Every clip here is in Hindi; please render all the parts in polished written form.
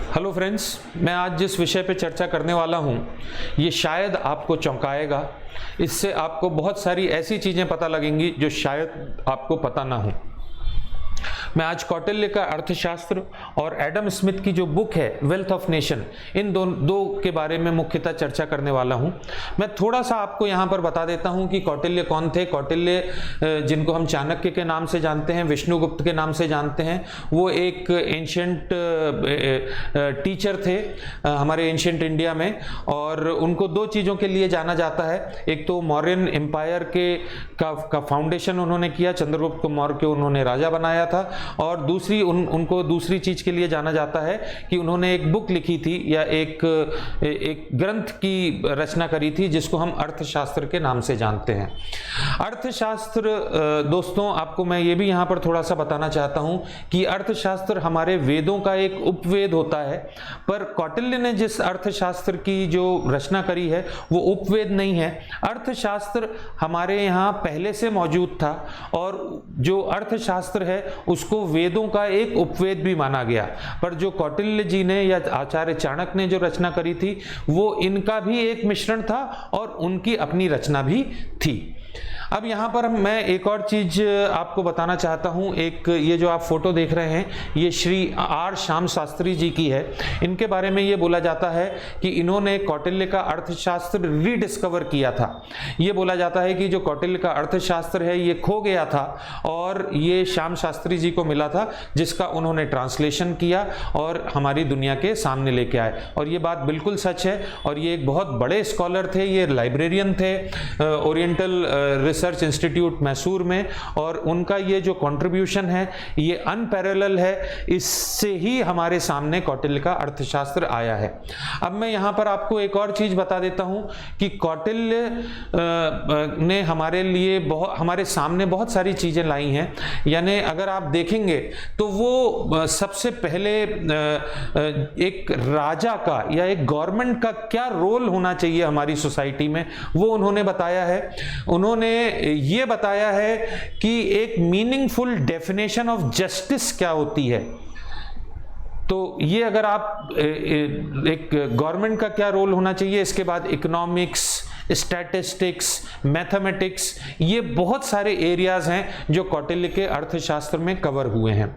हेलो फ्रेंड्स, मैं आज जिस विषय पे चर्चा करने वाला हूँ ये शायद आपको चौंकाएगा। इससे आपको बहुत सारी ऐसी चीज़ें पता लगेंगी जो शायद आपको पता ना हो। मैं आज कौटिल्य का अर्थशास्त्र और एडम स्मिथ की जो बुक है वेल्थ ऑफ नेशन, इन दो के बारे में मुख्यतः चर्चा करने वाला हूं। मैं थोड़ा सा आपको यहां पर बता देता हूं कि कौटिल्य कौन थे। कौटिल्य जिनको हम चाणक्य के नाम से जानते हैं, विष्णुगुप्त के नाम से जानते हैं, वो एक एंशियंट टीचर थे हमारे एंशियंट इंडिया में। और उनको दो चीज़ों के लिए जाना जाता है। एक तो मौर्यन एम्पायर का फाउंडेशन उन्होंने किया, चंद्रगुप्त मौर्य को उन्होंने राजा बनाया था। और दूसरी उनको दूसरी चीज के लिए जाना जाता है कि उन्होंने एक बुक लिखी थी या एक ग्रंथ की रचना करी थी जिसको हम अर्थशास्त्र के नाम से जानते हैं। अर्थशास्त्र दोस्तों, आपको मैं ये भी यहां पर थोड़ा सा बताना चाहता हूं कि अर्थशास्त्र हमारे वेदों का एक उपवेद होता है, पर कौटिल्य ने जिस अर्थशास्त्र की जो रचना करी है वो उपवेद नहीं है। अर्थशास्त्र हमारे यहाँ पहले से मौजूद था और जो अर्थशास्त्र है उसको वेदों का एक उपवेद भी माना गया। पर जो कौटिल्य जी ने या आचार्य चाणक्य ने जो रचना करी थी वो इनका भी एक मिश्रण था और उनकी अपनी रचना भी थी। अब यहाँ पर मैं एक और चीज आपको बताना चाहता हूँ। एक ये जो आप फोटो देख रहे हैं ये श्री आर श्याम शास्त्री जी की है। इनके बारे में ये बोला जाता है कि इन्होंने कौटिल्य का अर्थशास्त्र रीडिस्कवर किया था। ये बोला जाता है कि जो कौटिल्य का अर्थशास्त्र है ये खो गया था और ये श्याम शास्त्री जी को मिला था, जिसका उन्होंने ट्रांसलेशन किया और हमारी दुनिया के सामने लेके आए। और ये बात बिल्कुल सच है। और ये एक बहुत बड़े स्कॉलर थे, ये लाइब्रेरियन थे ओरिएंटल रिसर्च इंस्टीट्यूट मैसूर में। और उनका ये जो कंट्रीब्यूशन है ये अनपैरेलल है। इससे ही हमारे सामने कौटिल्य का अर्थशास्त्र आया है। अब मैं यहां पर आपको एक और चीज बता देता हूं कि कौटिल्य ने हमारे सामने बहुत सारी चीजें लाई हैं। यानी अगर आप देखेंगे तो वो सबसे पहले एक राजा का या एक गवर्नमेंट का क्या रोल होना चाहिए हमारी सोसाइटी में वो उन्होंने बताया है। उन्होंने ये बताया है कि एक मीनिंगफुल डेफिनेशन ऑफ जस्टिस क्या होती है। तो ये अगर आप एक गवर्नमेंट का क्या रोल होना चाहिए, इसके बाद इकोनॉमिक्स, स्टैटिस्टिक्स, मैथमेटिक्स, ये बहुत सारे एरियाज हैं जो कौटिल्य के अर्थशास्त्र में कवर हुए हैं।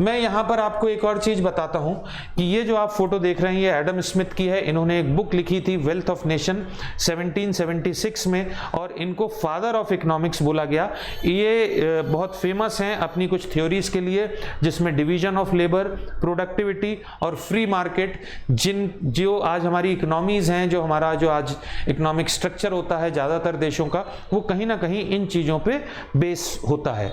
मैं यहाँ पर आपको एक और चीज बताता हूँ कि ये जो आप फोटो देख रहे हैं ये एडम स्मिथ की है। इन्होंने एक बुक लिखी थी वेल्थ ऑफ नेशन 1776 में और इनको फादर ऑफ इकोनॉमिक्स बोला गया। ये बहुत फेमस हैं अपनी कुछ थ्योरीज के लिए, जिसमें डिवीजन ऑफ लेबर, प्रोडक्टिविटी और फ्री मार्केट, जो आज हमारी इकोनॉमीज हैं, जो हमारा जो आज इकोनॉमिक स्ट्रक्चर होता है ज्यादातर देशों का, वो कहीं ना कहीं इन चीजों पे बेस होता है।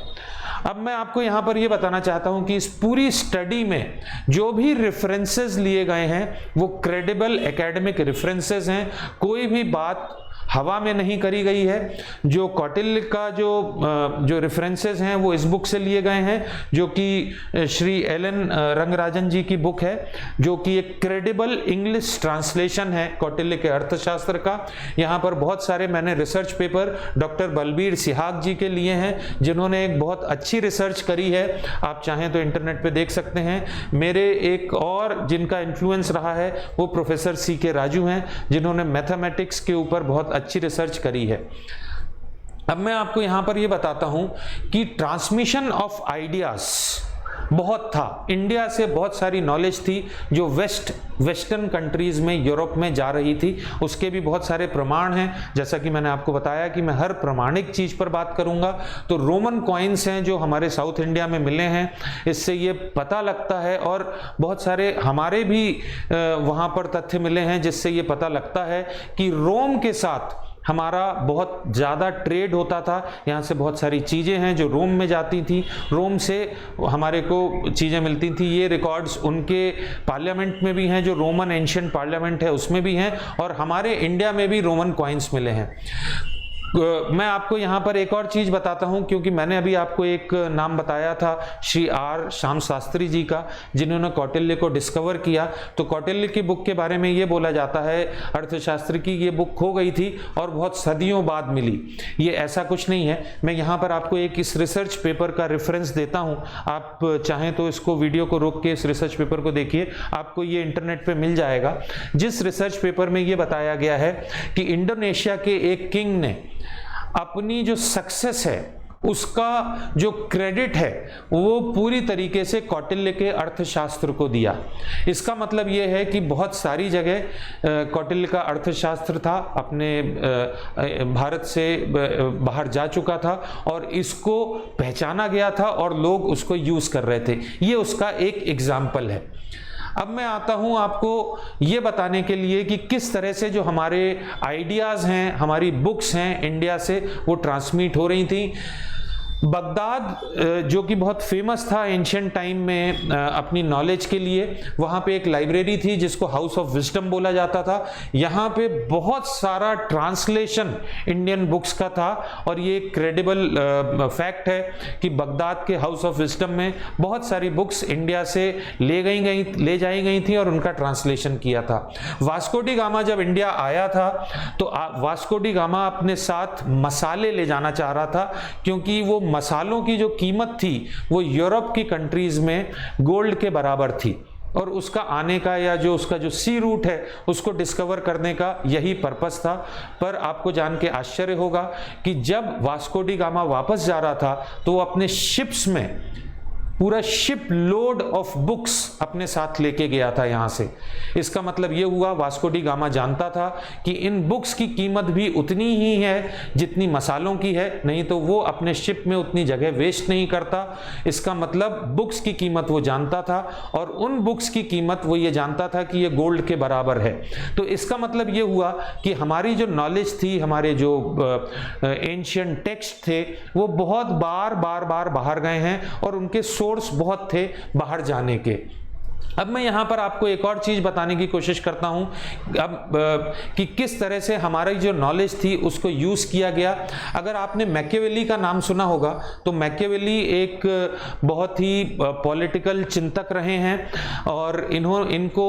अब मैं आपको यहां पर यह बताना चाहता हूं कि इस पूरी स्टडी में जो भी रेफरेंसेस लिए गए हैं वो क्रेडिबल एकेडमिक रेफरेंसेस हैं। कोई भी बात हवा में नहीं करी गई है। जो कौटिल्य का जो रेफरेंसेस हैं वो इस बुक से लिए गए हैं, जो कि श्री एलन रंगराजन जी की बुक है, जो कि एक क्रेडिबल इंग्लिश ट्रांसलेशन है कौटिल्य के अर्थशास्त्र का। यहाँ पर बहुत सारे मैंने research paper doctor Balbir Sihag ji के लिए हैं, जिन्होंने एक बहुत अच्छी रिसर्च करी है। आप चाहें तो इंटरनेट पे देख सकते हैं। मेरे एक और जिनका इन्फ्लुएंस रहा है वो प्रोफेसर सी के राजू हैं, जिन्होंने मैथमेटिक्स के ऊपर बहुत अच्छी रिसर्च करी है। अब मैं आपको यहां पर यह बताता हूं कि ट्रांसमिशन ऑफ आइडियाज बहुत था। इंडिया से बहुत सारी नॉलेज थी जो वेस्टर्न कंट्रीज में, यूरोप में जा रही थी। उसके भी बहुत सारे प्रमाण हैं। जैसा कि मैंने आपको बताया कि मैं हर प्रमाणिक चीज पर बात करूंगा। तो रोमन कॉइन्स हैं जो हमारे साउथ इंडिया में मिले हैं, इससे ये पता लगता है। और बहुत सारे हमारे भी वहां पर तथ्य मिले हैं जिससे ये पता लगता है कि रोम के साथ हमारा बहुत ज़्यादा ट्रेड होता था। यहाँ से बहुत सारी चीज़ें हैं जो रोम में जाती थी, रोम से हमारे को चीज़ें मिलती थी। ये रिकॉर्ड्स उनके पार्लियामेंट में भी हैं, जो रोमन एंशिएंट पार्लियामेंट है उसमें भी हैं, और हमारे इंडिया में भी रोमन कॉइन्स मिले हैं। मैं आपको यहाँ पर एक और चीज़ बताता हूँ, क्योंकि मैंने अभी आपको एक नाम बताया था श्री आर श्याम शास्त्री जी का, जिन्होंने कौटिल्य को डिस्कवर किया। तो कौटिल्य की बुक के बारे में ये बोला जाता है अर्थशास्त्र की ये बुक खो गई थी और बहुत सदियों बाद मिली। ये ऐसा कुछ नहीं है। मैं यहाँ पर आपको एक इस रिसर्च पेपर का रेफरेंस देता हूँ, आप चाहें तो इसको वीडियो को रोक के इस रिसर्च पेपर को देखिए, आपको ये इंटरनेट पे मिल जाएगा। जिस रिसर्च पेपर में ये बताया गया है कि इंडोनेशिया के एक किंग ने अपनी जो सक्सेस है उसका जो क्रेडिट है वो पूरी तरीके से कौटिल्य के अर्थशास्त्र को दिया। इसका मतलब ये है कि बहुत सारी जगह कौटिल्य का अर्थशास्त्र था अपने भारत से बाहर जा चुका था और इसको पहचाना गया था और लोग उसको यूज कर रहे थे। ये उसका एक एग्जाम्पल है। अब मैं आता हूं आपको ये बताने के लिए कि किस तरह से जो हमारे आइडियाज़ हैं, हमारी बुक्स हैं इंडिया से, वो ट्रांसमिट हो रही थी। बगदाद जो कि बहुत फेमस था एंशिएंट टाइम में अपनी नॉलेज के लिए, वहाँ पे एक लाइब्रेरी थी जिसको हाउस ऑफ विजडम बोला जाता था। यहाँ पे बहुत सारा ट्रांसलेशन इंडियन बुक्स का था और ये क्रेडिबल फैक्ट है कि बगदाद के हाउस ऑफ विजडम में बहुत सारी बुक्स इंडिया से ले जाई गई थी और उनका ट्रांसलेशन किया था। वास्को डी गामा जब इंडिया आया था तो वास्को डी गामा अपने साथ मसाले ले जाना चाह रहा था, क्योंकि वो मसालों की जो कीमत थी वो यूरोप की कंट्रीज में गोल्ड के बराबर थी और उसका आने का या जो उसका जो सी रूट है उसको डिस्कवर करने का यही पर्पस था। पर आपको जान के आश्चर्य होगा कि जब वास्को डी गामा वापस जा रहा था तो वो अपने शिप्स में पूरा शिप लोड ऑफ बुक्स अपने साथ लेके गया था यहाँ से। इसका मतलब ये हुआ वास्को डी गामा जानता था कि इन बुक्स की कीमत भी उतनी ही है जितनी मसालों की है, नहीं तो वो अपने शिप में उतनी जगह वेस्ट नहीं करता। इसका मतलब बुक्स की कीमत वो जानता था और उन बुक्स की कीमत वो ये जानता था कि ये गोल्ड के बराबर है। तो इसका मतलब ये हुआ कि हमारी जो नॉलेज थी, हमारे जो एंशिएंट टेक्स्ट थे, वो बहुत बार बाहर गए हैं और उनके सोर्स बहुत थे बाहर जाने के। अब मैं यहाँ पर आपको एक और चीज़ बताने की कोशिश करता हूँ अब कि किस तरह से हमारी जो नॉलेज थी उसको यूज़ किया गया। अगर आपने मैकियावेली का नाम सुना होगा तो मैकियावेली एक बहुत ही पॉलिटिकल चिंतक रहे हैं और इनको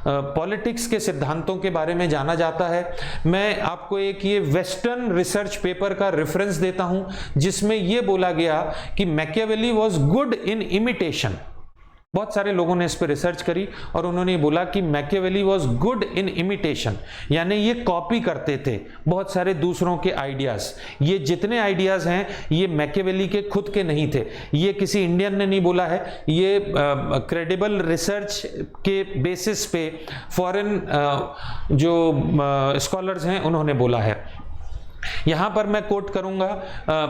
पॉलिटिक्स के सिद्धांतों के बारे में जाना जाता है। मैं आपको एक ये वेस्टर्न रिसर्च पेपर का रेफरेंस देता हूँ जिसमें ये बोला गया कि Machiavelli was good in imitation. बहुत सारे लोगों ने इस पर रिसर्च करी और उन्होंने बोला कि Machiavelli was good in imitation, यानी ये कॉपी करते थे बहुत सारे दूसरों के आइडियाज़। ये जितने आइडियाज़ हैं ये मैकियावेली के खुद के नहीं थे, ये किसी इंडियन ने नहीं बोला है, ये क्रेडिबल रिसर्च के बेसिस पे फॉरेन जो स्कॉलर्स हैं उन्होंने बोला है। यहाँ पर मैं कोट करूँगा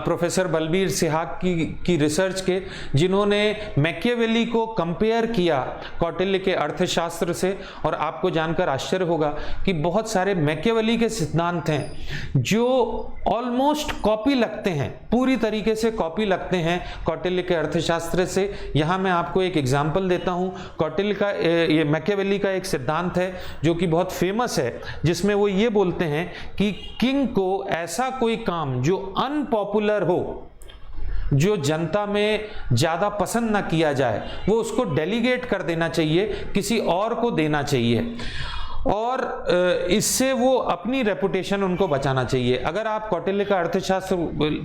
प्रोफेसर बलबीर सिहाग की रिसर्च के, जिन्होंने मैकियावेली को कंपेयर किया कौटिल्य के अर्थशास्त्र से। और आपको जानकर आश्चर्य होगा कि बहुत सारे मैकियावेली के सिद्धांत हैं जो ऑलमोस्ट कॉपी लगते हैं, पूरी तरीके से कॉपी लगते हैं कौटिल्य के अर्थशास्त्र से। यहाँ मैं आपको एक एग्जाम्पल देता हूँ। कौटिल्य का ये मैकियावेली का एक सिद्धांत है जो कि बहुत फेमस है, जिसमें वो ये बोलते हैं कि किंग को ऐसा कोई काम जो अनपॉपुलर हो, जो जनता में ज़्यादा पसंद ना किया जाए, वो उसको डेलीगेट कर देना चाहिए, किसी और को देना चाहिए और इससे वो अपनी रेपुटेशन उनको बचाना चाहिए। अगर आप कौटिल्य का अर्थशास्त्र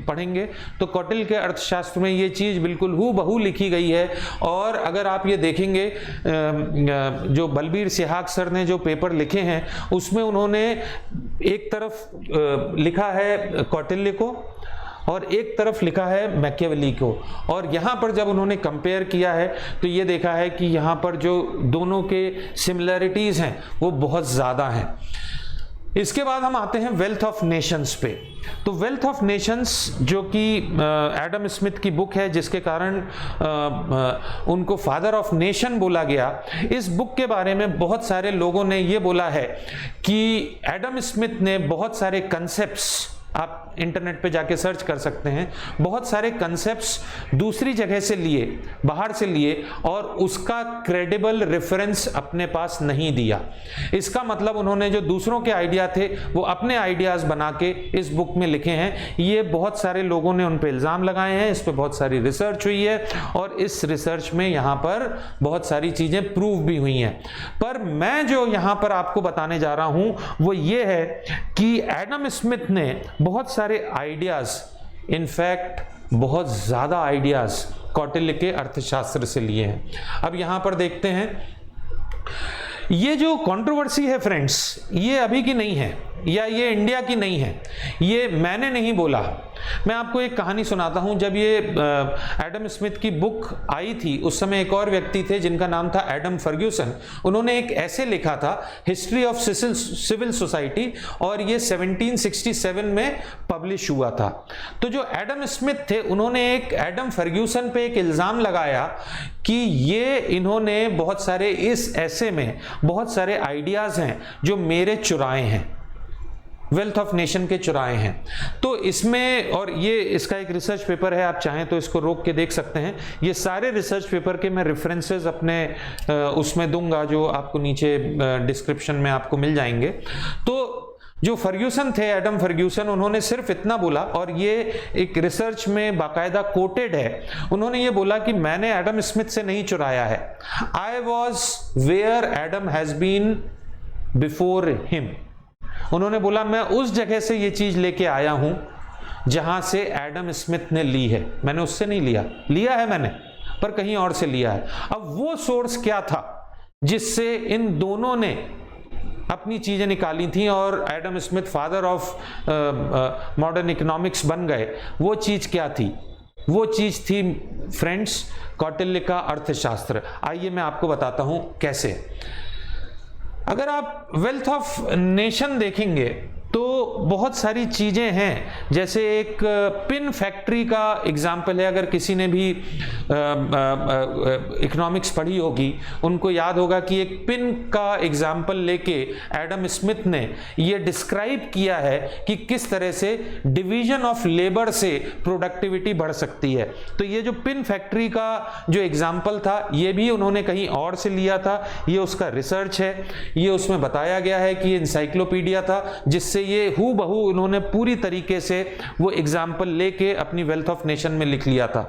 पढ़ेंगे तो कौटिल्य के अर्थशास्त्र में ये चीज़ बिल्कुल हूबहू लिखी गई है। और अगर आप ये देखेंगे जो बलबीर सिहाग सर ने जो पेपर लिखे हैं उसमें उन्होंने एक तरफ लिखा है कौटिल्य को और एक तरफ लिखा है मैकियावेली को, और यहाँ पर जब उन्होंने कंपेयर किया है तो ये देखा है कि यहाँ पर जो दोनों के सिमिलैरिटीज़ हैं वो बहुत ज़्यादा हैं। इसके बाद हम आते हैं वेल्थ ऑफ नेशंस पे। तो वेल्थ ऑफ नेशंस जो कि एडम स्मिथ की बुक है, जिसके कारण उनको फादर ऑफ नेशन बोला गया, इस बुक के बारे में बहुत सारे लोगों ने ये बोला है कि एडम स्मिथ ने बहुत सारे कंसेप्ट्स आप इंटरनेट पे जाके सर्च कर सकते हैं। बहुत सारे कंसेप्ट्स दूसरी जगह से लिए, बाहर से लिए, और उसका क्रेडिबल रेफरेंस अपने पास नहीं दिया। इसका मतलब उन्होंने जो दूसरों के आइडिया थे वो अपने आइडियाज बना के इस बुक में लिखे हैं। ये बहुत सारे लोगों ने उन पे इल्जाम लगाए हैं, इस पे बहुत सारी रिसर्च हुई है और इस रिसर्च में यहाँ पर बहुत सारी चीजें प्रूव भी हुई हैं। पर मैं जो यहाँ पर आपको बताने जा रहा हूँ वो ये है कि एडम स्मिथ ने बहुत सारे आइडियाज, इनफैक्ट बहुत ज्यादा आइडियाज कौटिल्य के अर्थशास्त्र से लिए हैं। अब यहां पर देखते हैं, ये जो कंट्रोवर्सी है फ्रेंड्स, ये अभी की नहीं है या ये इंडिया की नहीं है, ये मैंने नहीं बोला। मैं आपको एक कहानी सुनाता हूं। जब ये एडम स्मिथ की बुक आई थी उस समय एक और व्यक्ति थे जिनका नाम था एडम फर्ग्यूसन। उन्होंने एक ऐसे लिखा था, हिस्ट्री ऑफ सिविल सोसाइटी, और ये 1767 में पब्लिश हुआ था। तो जो एडम स्मिथ थे उन्होंने एक एडम फर्ग्यूसन पे एक इल्जाम लगाया कि ये इन्होंने बहुत सारे, इस ऐसे में बहुत सारे आइडियाज हैं जो मेरे चुराए हैं, वेल्थ ऑफ नेशन के चुराए हैं। तो इसमें, और ये इसका एक रिसर्च पेपर है, आप चाहें तो इसको रोक के देख सकते हैं। ये सारे रिसर्च पेपर के मैं रेफरेंसेस अपने उसमें दूंगा जो आपको नीचे डिस्क्रिप्शन में आपको मिल जाएंगे। तो जो फर्ग्यूसन थे, एडम फर्ग्यूसन, उन्होंने सिर्फ इतना बोला, और ये एक रिसर्च में बाकायदा कोटेड है। उन्होंने ये बोला कि मैंने एडम स्मिथ से नहीं चुराया है, I was where Adam has been before him. उन्होंने बोला मैं उस जगह से ये चीज लेके आया हूं जहां से एडम स्मिथ ने ली है, मैंने उससे नहीं लिया है मैंने, पर कहीं और से लिया है। अब वो सोर्स क्या था जिससे इन दोनों ने अपनी चीजें निकाली थी और Adam Smith father of modern economics बन गए, वो चीज क्या थी? वो चीज थी फ्रेंड्स कौटिल्य का अर्थशास्त्र। आइए मैं आपको बताता हूं कैसे। अगर आप वेल्थ ऑफ नेशन देखेंगे तो बहुत सारी चीजें हैं, जैसे एक पिन फैक्ट्री का एग्जाम्पल है। अगर किसी ने भी इकोनॉमिक्स पढ़ी होगी उनको याद होगा कि एक पिन का एग्जाम्पल लेके एडम स्मिथ ने ये डिस्क्राइब किया है कि किस तरह से डिवीजन ऑफ लेबर से प्रोडक्टिविटी बढ़ सकती है। तो ये जो पिन फैक्ट्री का जो एग्जाम्पल था ये भी उन्होंने कहीं और से लिया था, ये उसका रिसर्च है, ये उसमें बताया गया है कि ये इंसाइक्लोपीडिया था जिससे ये हू बहू उन्होंने पूरी तरीके से वो एग्जाम्पल लेके अपनी वेल्थ ऑफ नेशन में लिख लिया था।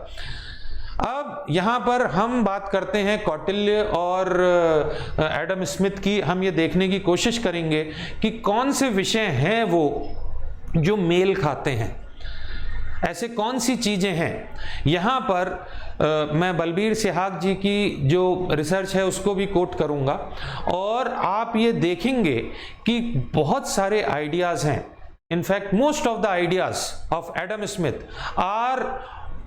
अब यहां पर हम बात करते हैं कौटिल्य और एडम स्मिथ की। हम ये देखने की कोशिश करेंगे कि कौन से विषय हैं वो जो मेल खाते हैं, ऐसे कौन सी चीजें हैं। यहां पर मैं बलबीर सिहाग जी की जो रिसर्च है उसको भी कोट करूंगा, और आप ये देखेंगे कि बहुत सारे आइडियाज हैं। In fact most of the ideas of Adam Smith are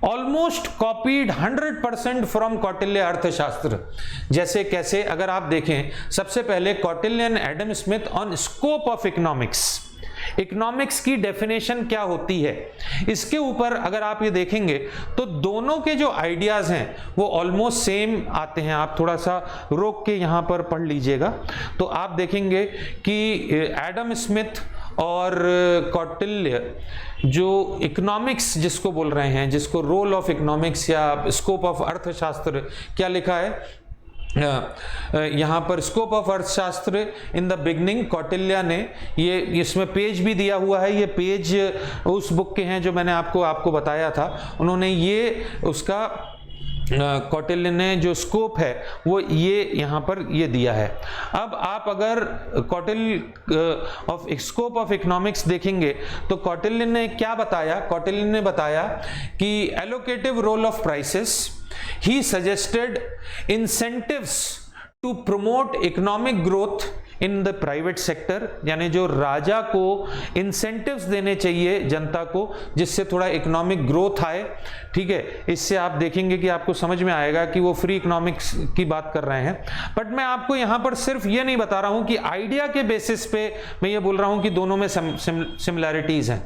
almost copied 100% from Kautilya Arthashastra. जैसे कैसे, अगर आप देखें, सबसे पहले Kautilya and Adam Smith on scope of economics, economics की डेफिनेशन क्या होती है, इसके ऊपर अगर आप ये देखेंगे तो दोनों के जो आइडियाज हैं वो ऑलमोस्ट सेम आते हैं। आप थोड़ा सा रोक के यहां पर पढ़ लीजिएगा तो आप देखेंगे कि एडम स्मिथ और कौटिल्य जो इकोनॉमिक्स जिसको बोल रहे हैं, जिसको रोल ऑफ इकोनॉमिक्स या स्कोप ऑफ अर्थशास्त्र क्या लिखा है यहां पर, स्कोप ऑफ अर्थशास्त्र इन द बिगनिंग, कौटिल्य ने, ये इसमें पेज भी दिया हुआ है, ये पेज उस बुक के हैं जो मैंने आपको बताया था। उन्होंने ये उसका कौटिल्य ने जो स्कोप है वो ये यहाँ पर ये दिया है। अब आप अगर Kautilya of scope of economics देखेंगे तो कौटिल्य ने क्या बताया, कौटिल्य ने बताया कि allocative role of prices, he suggested incentives to promote economic growth in the private sector, यानी जो राजा को इंसेंटिव्स देने चाहिए जनता को जिससे थोड़ा इकोनॉमिक ग्रोथ आए। ठीक है, इससे आप देखेंगे कि आपको समझ में आएगा कि वो फ्री इकोनॉमिक्स की बात कर रहे हैं। बट मैं आपको यहां पर सिर्फ ये नहीं बता रहा हूं कि आइडिया के बेसिस पे मैं ये बोल रहा हूं कि दोनों में सिमिलैरिटीज हैं।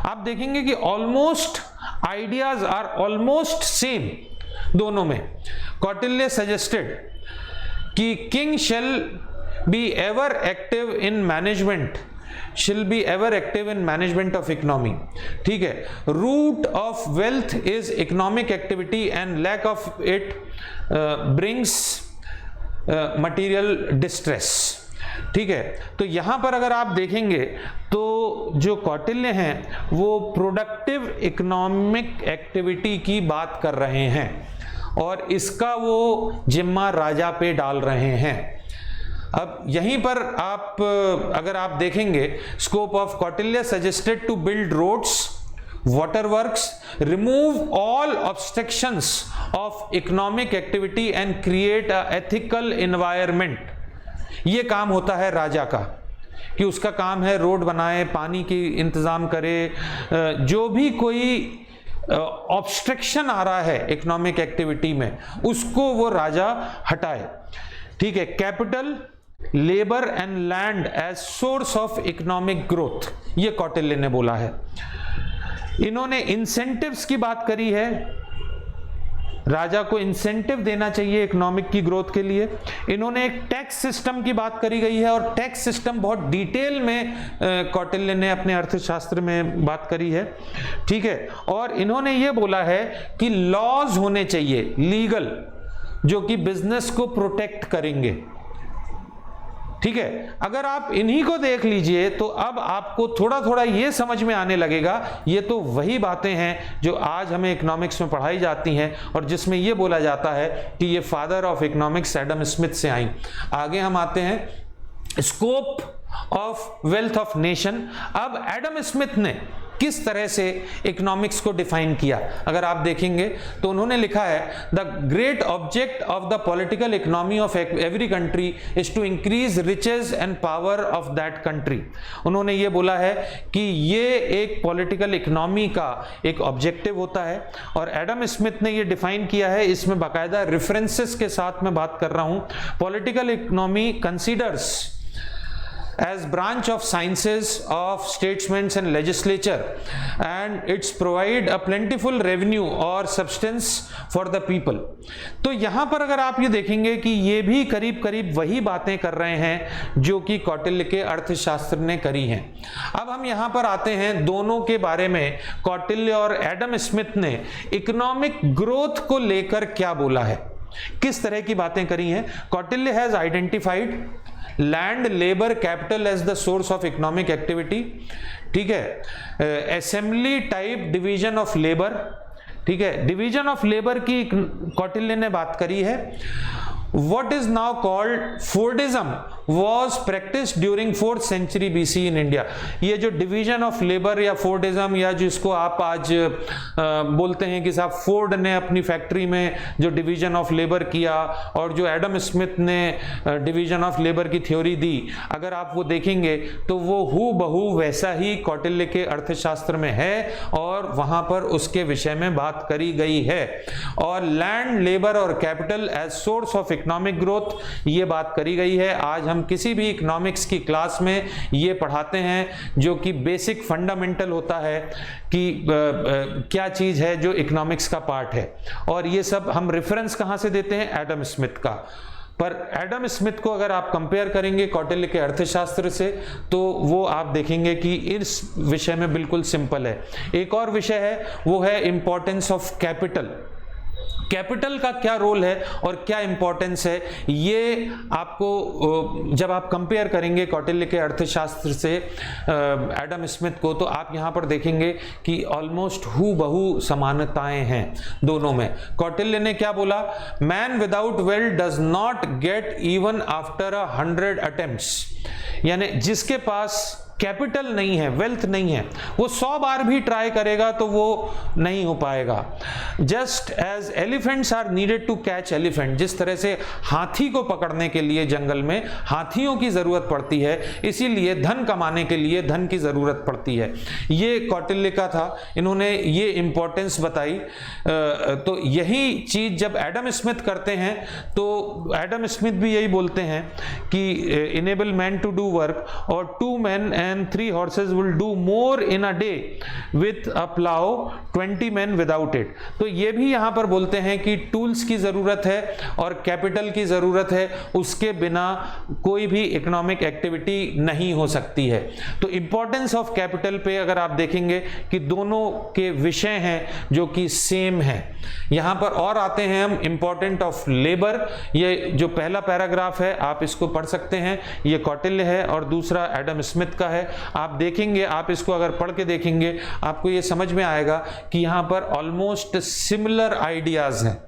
आप देखेंगे कि almost ideas are almost same दोनों में। कौटिल्य सजेस्टेड कि king shall be ever active in management shall be ever active in management of economy. ठीक है, root of wealth is economic activity and lack of it brings material distress. ठीक है, तो यहां पर अगर आप देखेंगे तो जो कौटिल्य हैं वो प्रोडक्टिव इकोनॉमिक एक्टिविटी की बात कर रहे हैं और इसका वो जिम्मा राजा पे डाल रहे हैं। अब यहीं पर आप अगर आप देखेंगे, scope of Kautilya suggested to build roads, water works, remove all obstructions of economic activity and create a ethical environment. ये काम होता है राजा का कि उसका काम है रोड बनाए, पानी की इंतजाम करे, जो भी कोई ऑब्स्ट्रक्शन आ रहा है इकोनॉमिक एक्टिविटी में उसको वो राजा हटाए। ठीक है, capital, labour and land as source of economic growth, ये कौटिल्य ने बोला है। इन्होंने इंसेंटिव्स की बात करी है, राजा को इंसेंटिव देना चाहिए इकोनॉमिक की ग्रोथ के लिए। इन्होंने एक टैक्स सिस्टम की बात करी गई है और टैक्स सिस्टम बहुत डिटेल में कौटिल्य ने अपने अर्थशास्त्र में बात करी है। ठीक है, और इन्होंने ये बोला है कि लॉज होने चाहिए लीगल, जो कि बिजनेस को प्रोटेक्ट करेंगे। ठीक है, अगर आप इन्हीं को देख लीजिए तो अब आपको थोड़ा थोड़ा ये समझ में आने लगेगा, ये तो वही बातें हैं जो आज हमें इकोनॉमिक्स में पढ़ाई जाती हैं और जिसमें ये बोला जाता है कि ये father of economics Adam Smith से आई। आगे हम आते हैं scope of wealth of nation. अब एडम स्मिथ ने किस तरह से इकोनॉमिक्स को डिफाइन किया, अगर आप देखेंगे तो उन्होंने लिखा है the great object of the political economy of every country is to increase riches and power of that country. उन्होंने ये बोला है कि ये एक पॉलिटिकल इकोनॉमी का एक ऑब्जेक्टिव होता है और एडम स्मिथ ने ये डिफाइन किया है, इसमें बाकायदा रेफरेंसेस के साथ मैं बात कर रहा हूं। Political economy considers as branch of sciences of statesmen and legislature and it's provide a plentiful revenue or substance for the people। तो यहां पर अगर आप ये देखेंगे कि ये भी करीब करीब वही बातें कर रहे हैं जो कि कौटिल्य के अर्थशास्त्र ने करी हैं। अब हम यहां पर आते हैं दोनों के बारे में, कौटिल्य और एडम स्मिथ ने इकोनॉमिक ग्रोथ को लेकर क्या बोला है, किस तरह की बातें करी हैं। Kautilya has identified land, labour, capital as the source of economic activity. ठीक है, assembly type division of labour. ठीक है, डिवीजन ऑफ लेबर की कौटिल्य ने बात करी है। What is now called Fordism was practiced during 4th century BC in India। ये जो डिवीजन ऑफ लेबर या फोर्डिज्म या जिसको आप आज बोलते हैं कि साहब फोर्ड ने अपनी फैक्ट्री में जो डिवीजन ऑफ लेबर किया और जो एडम स्मिथ ने डिवीजन ऑफ लेबर की थ्योरी दी, अगर आप वो देखेंगे तो वो हू बहू वैसा ही कौटिल्य के अर्थशास्त्र में है और वहां पर उसके विषय में बात करी गई है। और लैंड, लेबर और capital as source of economic growth, ये बात करी गई है। आज हम किसी भी इकोनॉमिक्स की क्लास में ये पढ़ाते हैं जो कि बेसिक फंडामेंटल होता है कि क्या चीज है जो इकोनॉमिक्स का पार्ट है, और ये सब हम रेफरेंस कहां से देते हैं, एडम स्मिथ का। पर एडम स्मिथ को अगर आप कंपेयर करेंगे कौटिल्य के अर्थशास्त्र से तो वो आप देखेंगे कि इस विषय में बिल्कुल सिंपल है। एक और विषय है, वो है इंपॉर्टेंस ऑफ कैपिटल। कैपिटल का क्या रोल है और क्या इंपॉर्टेंस है, ये आपको जब आप कंपेयर करेंगे कौटिल्य के अर्थशास्त्र से एडम स्मिथ को, तो आप यहां पर देखेंगे कि ऑलमोस्ट हू बहू समानताएं हैं दोनों में। कौटिल्य ने क्या बोला, man without wealth does not get even after 100 attempts. यानी जिसके पास कैपिटल नहीं है, वेल्थ नहीं है, वो 100 बार भी ट्राई करेगा तो वो नहीं हो पाएगा। Just as elephants are needed to catch elephant, जिस तरह से हाथी को पकड़ने के लिए जंगल में हाथियों की जरूरत पड़ती है, इसीलिए धन कमाने के लिए धन की जरूरत पड़ती है। ये कौटिल्य का था, इन्होंने ये इंपॉर्टेंस बताई। तो यही चीज जब एडम स्मिथ करते हैं तो एडम स्मिथ भी यही बोलते हैं कि enable man to do work, और 2 men and 3 horses will do more in a day with a plow 20 men without it। तो ये भी यहाँ पर बोलते हैं कि टूल्स की ज़रूरत है और कैपिटल की ज़रूरत है, उसके बिना कोई भी इकोनॉमिक एक्टिविटी नहीं हो सकती है। तो इंपॉर्टेंस ऑफ कैपिटल पे अगर आप देखेंगे कि दोनों के विषय हैं जो कि सेम है। यहाँ पर और आते हैं हम इंपॉर्टेंट ऑफ लेबर। ये जो पहला पैराग्राफ है आप इसको पढ़ सकते हैं, ये कौटिल्य है और दूसरा एडम स्मिथ का है। आप देखेंगे, आप इसको अगर पढ़ के देखेंगे आपको ये समझ में आएगा कि यहाँ पर ऑलमोस्ट सिमिलर आइडियाज हैं,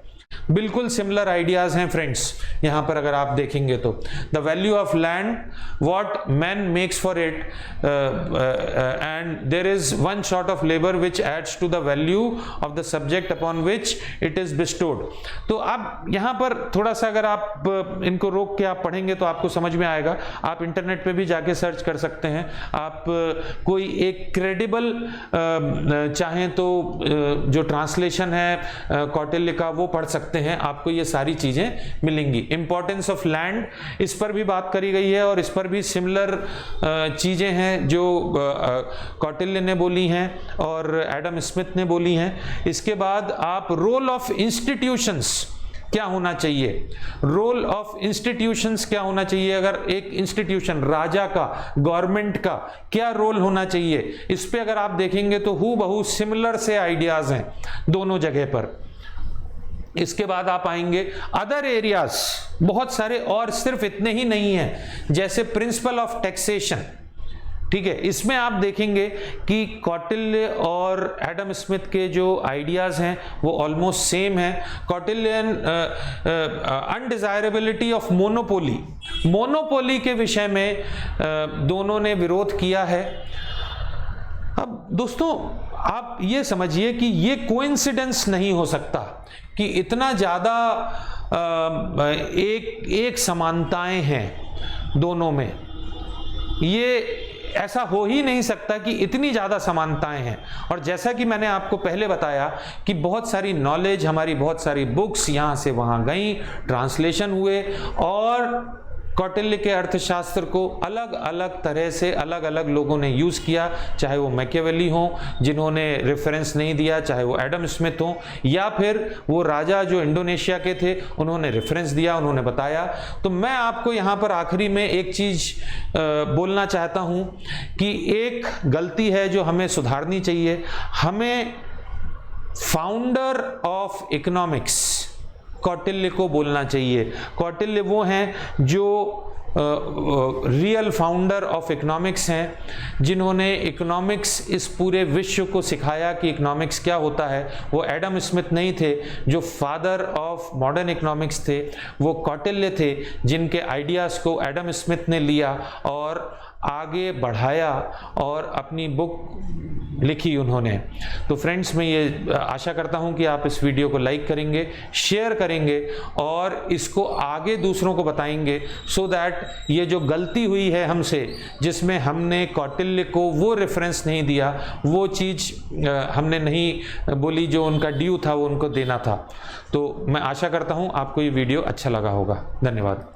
बिल्कुल सिमिलर आइडियाज हैं फ्रेंड्स। यहां पर अगर आप देखेंगे तो the value of land, what man makes for it, and there is one sort of labour which adds to the value of the subject upon which it is bestowed. तो आप यहां पर थोड़ा सा अगर आप इनको रोक के आप पढ़ेंगे तो आपको समझ में आएगा। आप इंटरनेट पे भी जाके सर्च कर सकते हैं, आप कोई एक क्रेडिबल चाहें तो जो ट्रांसलेशन है कौटिल्य का वो पढ़ सकते हैं, आपको ये सारी चीजें मिलेंगी। इंपॉर्टेंस ऑफ लैंड, इस पर भी बात करी गई है और इस पर भी सिमिलर चीजें हैं जो कौटिल्य ने बोली हैं और एडम स्मिथ ने बोली हैं। इसके बाद आप रोल ऑफ इंस्टीट्यूशंस क्या होना चाहिए, रोल ऑफ इंस्टीट्यूशंस क्या होना चाहिए, अगर एक इंस्टीट्यूशन राजा का, गवर्नमेंट का क्या रोल होना चाहिए, इस पे अगर आप देखेंगे तो हूबहू सिमिलर से आइडियाज हैं दोनों जगह पर। इसके बाद आप आएंगे अदर एरियाज, बहुत सारे और सिर्फ इतने ही नहीं हैं, जैसे प्रिंसिपल ऑफ टैक्सेशन, ठीक है। इसमें आप देखेंगे कि कौटिल्य और एडम स्मिथ के जो आइडियाज हैं वो ऑलमोस्ट सेम हैं। कौटिल्यन अनडिजायरेबिलिटी ऑफ मोनोपोली, मोनोपोली के विषय में दोनों ने विरोध किया है। अब दोस्तों आप ये समझिए कि ये कोइंसिडेंस नहीं हो सकता कि इतना ज़्यादा एक समानताएं हैं दोनों में, ये ऐसा हो ही नहीं सकता कि इतनी ज़्यादा समानताएं हैं। और जैसा कि मैंने आपको पहले बताया कि बहुत सारी नॉलेज, हमारी बहुत सारी बुक्स यहाँ से वहाँ गई, ट्रांसलेशन हुए और कौटिल्य के अर्थशास्त्र को अलग अलग तरह से अलग अलग लोगों ने यूज़ किया, चाहे वो मैकियावेली हो जिन्होंने रेफरेंस नहीं दिया, चाहे वो एडम स्मिथ हो, या फिर वो राजा जो इंडोनेशिया के थे उन्होंने रेफरेंस दिया, उन्होंने बताया। तो मैं आपको यहाँ पर आखिरी में एक चीज़ बोलना चाहता हूँ कि एक गलती है जो हमें सुधारनी चाहिए। हमें फाउंडर ऑफ इकोनॉमिक्स कौटिल्य को बोलना चाहिए। कौटिल्य वो हैं जो रियल फाउंडर ऑफ इकोनॉमिक्स हैं, जिन्होंने इकोनॉमिक्स इस पूरे विश्व को सिखाया कि इकोनॉमिक्स क्या होता है। वो एडम स्मिथ नहीं थे, जो फादर ऑफ मॉडर्न इकोनॉमिक्स थे वो कौटिल्य थे, जिनके आइडियाज़ को एडम स्मिथ ने लिया और आगे बढ़ाया और अपनी बुक लिखी उन्होंने। तो फ्रेंड्स मैं ये आशा करता हूँ कि आप इस वीडियो को लाइक करेंगे, शेयर करेंगे और इसको आगे दूसरों को बताएंगे, सो दैट ये जो गलती हुई है हमसे, जिसमें हमने कौटिल्य को वो रेफरेंस नहीं दिया, वो चीज़ हमने नहीं बोली जो उनका ड्यू था वो उनको देना था। तो मैं आशा करता हूँ आपको ये वीडियो अच्छा लगा होगा। धन्यवाद।